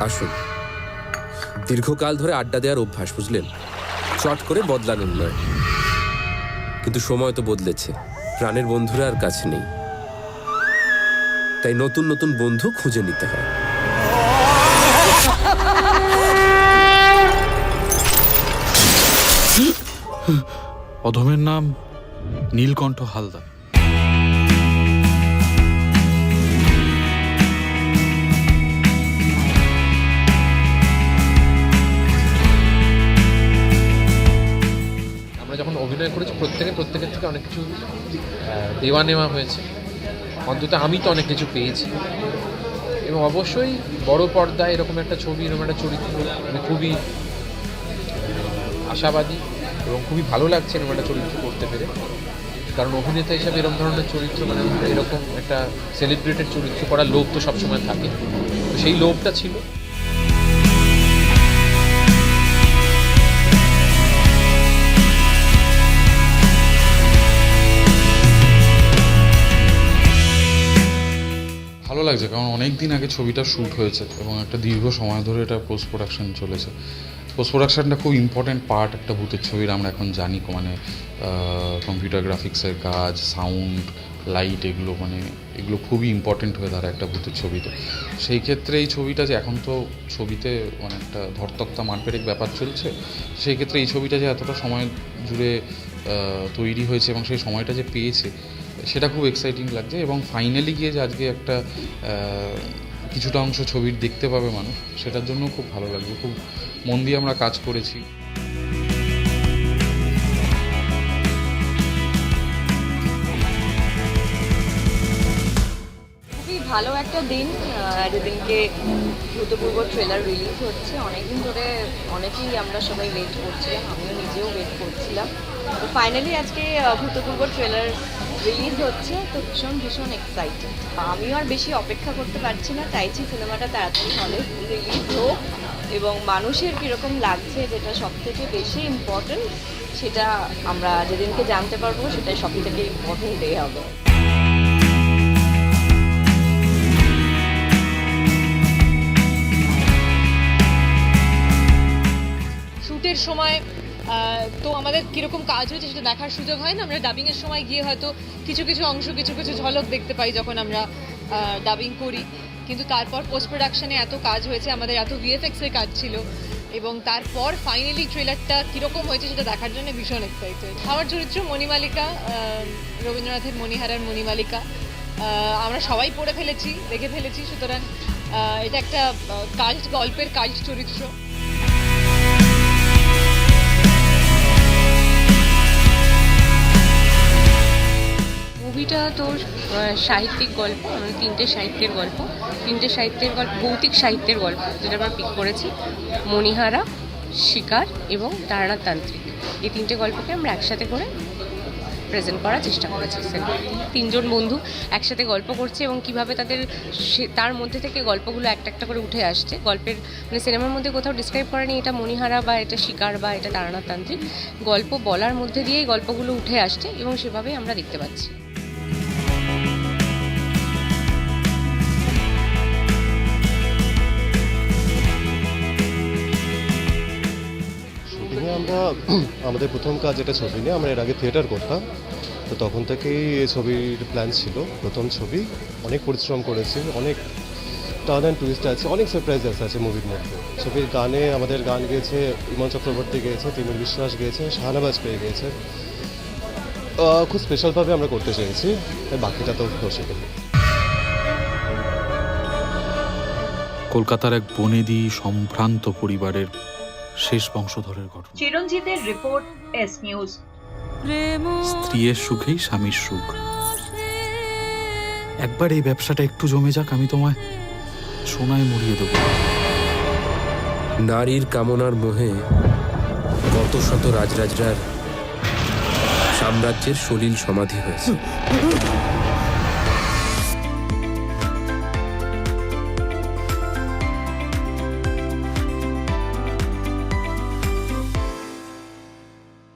আসুন। দীর্ঘকাল ধরে আড্ডা দেওয়ার অভ্যাস, বুঝলেন, চট করে বদলানোর নয়। কিন্তু সময় তো বদলেছে, প্রাণের বন্ধুরা আর কাছে নেই, তাই নতুন নতুন বন্ধু খুঁজে নিতে হয়। অধমের নাম নীলকণ্ঠ হালদার। আমরা যখন অভিনয় করেছি প্রত্যেকের থেকে অনেক কিছু দেওয়া নেওয়া হয়েছে, অন্তত আমি তো অনেক কিছু পেয়েছি। এবং অবশ্যই বড় পর্দায় এরকম একটা ছবি, এরকম একটা চরিত্র আমি খুবই আশাবাদী এবং খুবই ভালো লাগছে এরকম একটা চরিত্র করতে পেরে। কারণ অভিনেতা হিসাবে এরকম ধরনের চরিত্র, মানে এরকম একটা সেলিব্রেটেড চরিত্র করার লোভ তো সবসময় থাকে, তো সেই লোভটা ছিল। ভালো লাগছে, কারণ অনেক দিন আগে ছবিটা শ্যুট হয়েছে এবং একটা দীর্ঘ সময় ধরে এটা পোস্ট প্রোডাকশন চলেছে। পোস্ট প্রোডাকশানটা খুব ইম্পর্ট্যান্ট পার্ট একটা ভূতের ছবির, আমরা এখন জানি। মানে কম্পিউটার গ্রাফিক্সের কাজ, সাউন্ড, লাইট, এগুলো খুবই ইম্পর্ট্যান্ট হয়ে দাঁড়ায় একটা ভূতের ছবিতে। সেই ক্ষেত্রে এই ছবিটা যে এখন তো ছবিতে মানে একটা ধরতক্তা মারপেটেক ব্যাপার চলছে, সেই ক্ষেত্রে এই ছবিটা যে এতটা সময় জুড়ে তৈরি হয়েছে এবং সেই সময়টা যে পেয়েছে, সেটা খুব এক্সাইটিং লাগছে। এবং ফাইনালি গিয়ে যে আজকে একটা কিছুটা অংশ ছবির দেখতে পাবে মানুষ, সেটার জন্য খুব ভালো লাগবে। খুব মন দিয়ে আমরা কাজ করেছি। খুবই ভালো একটা দিন, যেদিনকে ভূতপূর্ব ট্রেলার রিলিজ হচ্ছে। অনেকদিন ধরে অনেকেই আমরা সবাই ওয়েট করছিলাম, আমিও নিজেও ওয়েট করছিলাম। তো ফাইনালি আজকে ভূতপূর্ব ট্রেলার রিলিজ হচ্ছে, তো ভীষণ এক্সাইটেড। আমিও আর বেশি অপেক্ষা করতে পারছি না, চাইছি সিনেমাটা তাড়াতাড়ি হলে রিলিজ হোক এবং মানুষের কীরকম লাগছে, যেটা সবথেকে বেশি ইম্পর্টেন্ট, সেটা আমরা যেদিনকে জানতে পারবো, সেটাই সবথেকে ইম্পর্টেন্ট ডে হবে। শ্যুটের সময় তো আমাদের কীরকম কাজ হয়েছে সেটা দেখার সুযোগ হয় না। আমরা ডাবিংয়ের সময় গিয়ে হয়তো কিছু অংশ, কিছু ঝলক দেখতে পাই যখন আমরা ডাবিং করি। কিন্তু তারপর পোস্ট প্রোডাকশানে এত কাজ হয়েছে, আমাদের এত ভিএফএক্সের কাজ ছিল, এবং তারপর ফাইনালি ট্রেলারটা কীরকম হয়েছে সেটা দেখার জন্য ভীষণ এক্সাইটেড। আমার চরিত্র মণিমালিকা, রবীন্দ্রনাথের মণিহারার মণিমালিকা। আমরা সবাই পড়ে ফেলেছি, দেখে ফেলেছি, সুতরাং এটা একটা গল্পের কাল্ট চরিত্র। মুভিটা তো সাহিত্যিক গল্প, মানে তিনটে সাহিত্যের গল্প, ভৌতিক সাহিত্যের গল্প, যেটা আমরা পিক করেছি। মণিহারা, শিকার এবং তারানাথ তান্ত্রিক, এই তিনটে গল্পকে আমরা একসাথে করে প্রেজেন্ট করার চেষ্টা করেছি। তিনজন বন্ধু একসাথে গল্প করছে এবং কীভাবে তার মধ্যে থেকে গল্পগুলো একটা করে উঠে আসছে। গল্পের মানে সিনেমার মধ্যে কোথাও ডিসক্রাইব করেনি এটা মণিহারা বা এটা শিকার বা এটা তারানাথ তান্ত্রিক, গল্প বলার মধ্যে দিয়েই গল্পগুলো উঠে আসছে এবং সেভাবেই আমরা দেখতে পাচ্ছি। আমরা আমাদের প্রথম কাজ এটা ছবি নিয়ে, আমরা এর আগে থিয়েটার করতাম, তো তখন থেকেই এই ছবির প্ল্যান ছিল। প্রথম ছবি, অনেক পরিশ্রম করেছি, অনেক টার্ন অ্যান্ড টুইস্ট আছে, অনেক সারপ্রাইজেস আছে মুভির মধ্যে। ছবির গানে আমাদের গান গেয়েছে ইমন চক্রবর্তী, গেয়েছে তিমির বিশ্বাস, গেয়েছে শাহনাবাজ পেয়ে গেছে। খুব স্পেশালভাবে আমরা করতে চেয়েছি, বাকিটা তো দর্শকের। কলকাতার এক বনেদি সম্ভ্রান্ত পরিবারের শেষ বংশধরের ঘটনা। চিরঞ্জিতের রিপোর্ট, এস নিউজ। স্ত্রীর সুখেই স্বামীর সুখ। একবার এই ব্যবসাটা একটু জমে যাক, আমি তোমায় সোনায় মুড়িয়ে দেব। নারীর কামনার মোহে কত শত রাজরাজরার সাম্রাজ্যের সলিল সমাধি হয়েছে।